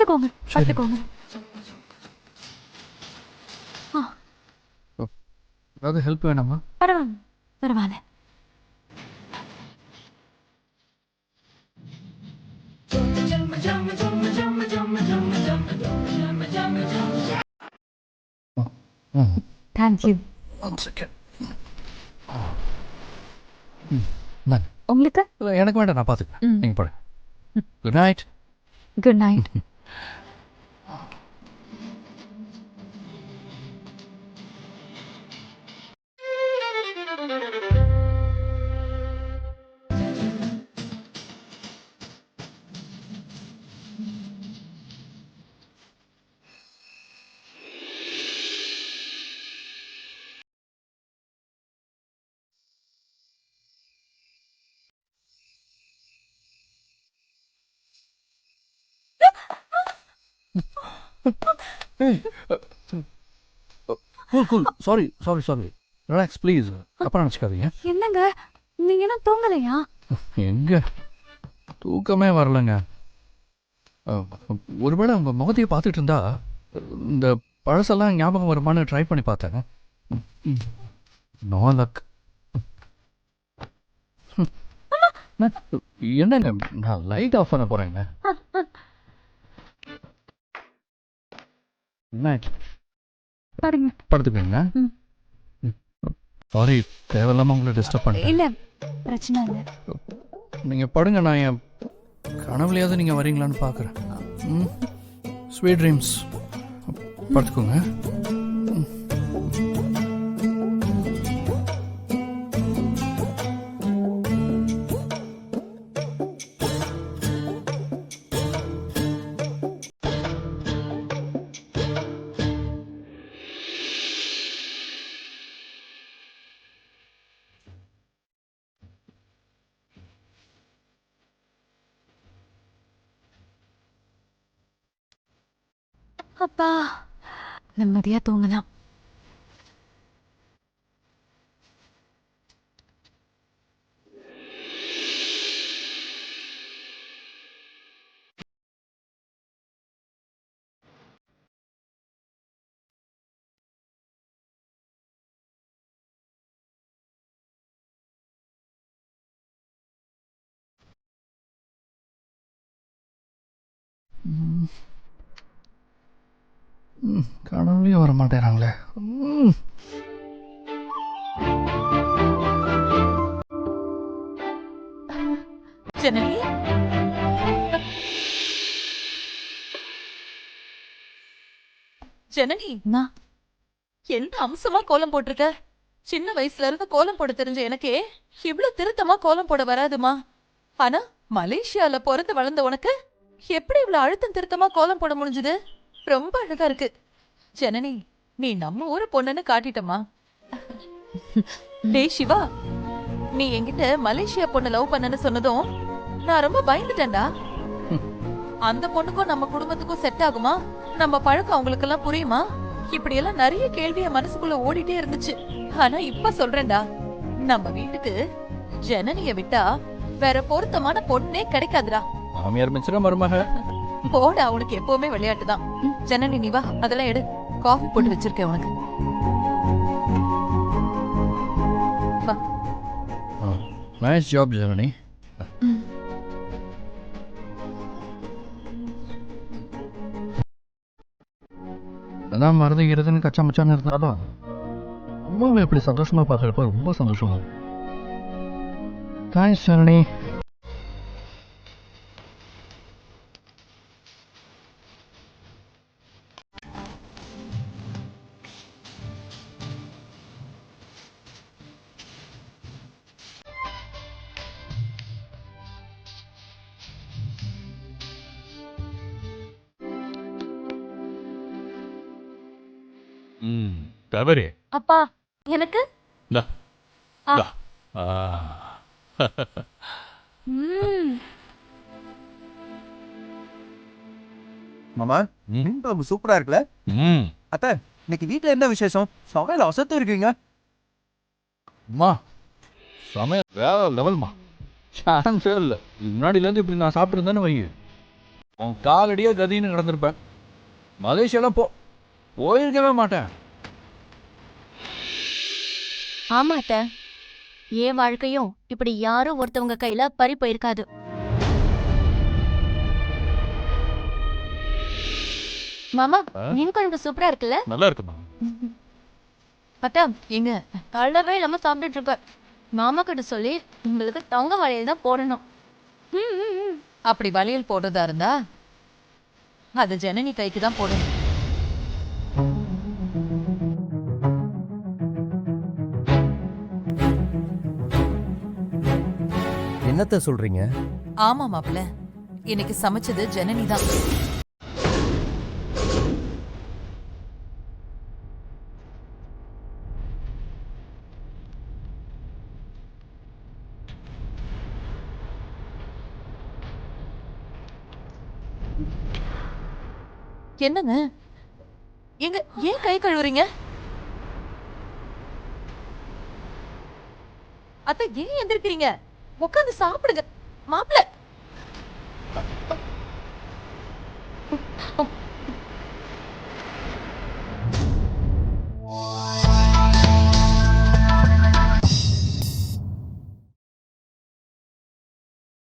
படுத்துக்கோங்க படுத்துக்கோங்க. ஏதாவது ஹெல்ப் வேணாமா? பரவாயில்ல பரவாயில்ல. தேங்க்யூ. உங்களுக்கு? எனக்கு வேண்டாம், நான் பார்த்துக்கிறேன். நீங்கள் படுங்க. Good night. Good night. Cool sorry sorry sorry, relax please. தப்பாக நினச்சிக்காதீங்க. என்னங்க நீங்க என்ன தூங்கலையா? எங்கே தூக்கமே வரலங்க. ஒருவேளை உங்கள் முகத்தையே பார்த்துட்டு இருந்தா இந்த பழசெல்லாம் ஞாபகம் வருமானு ட்ரை பண்ணி பார்த்தேன். No luck. என்னங்க, நான் லைட் ஆஃப் பண்ண போகிறேங்க. என்ன பாருங்க. படுத்துக்கோங்க. சாரி, தேவையில்லாமல் உங்களை டிஸ்டர்ப் பண்ணேன். இல்ல பிரச்சனை இல்லை. நீங்கள் படுங்க, நான் என் கனவுலையாவது நீங்கள் வரீங்களான்னு பார்க்குறேன். Sweet dreams. படுத்துக்கோங்க. அப்பா நிம்மதியா தூங்கலாம். கனவுலையும் வர மாட்டேறாங்களே. ஜனனி, ஜனனி, என்ன அம்சமா கோலம் போட்டிருக்க? சின்ன வயசுல இருந்து கோலம் போட தெரிஞ்ச எனக்கே இவ்வளவு திருத்தமா கோலம் போட வராதுமா. ஆனா மலேசியால பிறந்து வளர்ந்த உனக்கு எப்படி இவ்வளவு அழுத்தம் திருத்தமா கோலம் போட முடிஞ்சது? ரொம்ப அழகா இருக்கு. ஜனனி, நீ நம்ம ஊரு பொண்ணுன்னு காட்டிட்டமா. டேய் சிவா, நீ என்கிட்ட மலேசியா பொண்ணு லவ் பண்ணன்னு சொன்னதும் நான் ரொம்ப பயந்துட்டேன்டா. அந்த பொண்ணுக்கும் நம்ம குடும்பத்துக்கும் செட் ஆகுமா? நம்ம பழக்கம் அவங்களுக்கு எல்லாம் புரியுமா? இப்படி எல்லாம் நிறைய கேள்விய மனசுக்குள்ள ஓடிட்டே இருந்துச்சு. ஆனா இப்ப சொல்றேன்டா, நம்ம வீட்டுக்கு ஜனனிய விட்டா வேற பொருத்தமான பொண்ணே கிடைக்காதுடா. மாமியார் மிச்சிர மருமக. போடா, உனக்கு எப்பவுமே விளையாட்டுதான். ஜனனி நீ வா, அதெல்லாம் எடு. காஃபி போட்டு வச்சிருக்கேன் உனக்கு. Nice job Janani. அதான் மறந்துகிறதுன்னு கச்சா மச்சான்னு இருந்தாலும் அம்மாவை எப்படி சந்தோஷமா பார்க்குறப்ப ரொம்ப சந்தோஷமா. தேங்க்ஸ் ஜனனி. தவறு. அப்பா எனக்கு மாமா சூப்பரா இருக்குல்ல? அத்த, இன்னைக்கு வீட்டுல என்ன விசேஷம்? சமையல் அசத்து இருக்கீங்க. அம்மா சமையல் வேற லெவல்மா. சான்ஸே இல்லை. முன்னாடியிலேருந்து இப்படி நான் சாப்பிட்ருந்தேன்னு வை. உன் காலடியே கதின்னு கிடந்திருப்பேன். மலேசியாலாம் போயிருக்கவே மாட்டேன். ஆமா அத்தை, என் வாழ்க்கையும் இப்படி யாரும் ஒருத்தவங்க கையில பறி போயிருக்காது. மாமா, மீன் குழம்பு சூப்பரா இருக்குல்ல? நல்லா இருக்குமா? அத்தா, எங்க அளவே இல்லாம சாப்பிட்டுட்டு இருக்க. மாமா கிட்ட சொல்லி உங்களுக்கு தங்க வளையல் தான் போடணும். அப்படி வளையல் போடுறதா இருந்தா அது ஜனனி கைக்கு தான் போடணும். என்னத்த சொல்றீங்க? ஆமா மாப்பிள்ள, இன்னைக்கு சமைச்சது ஜனனி தான். என்னங்க எங்க ஏன் கை கழுவுறீங்க? அத்தை ஏன் எந்திருக்கிறீங்க? உட்காந்து சாப்பிடுங்க மாப்பிள்ள.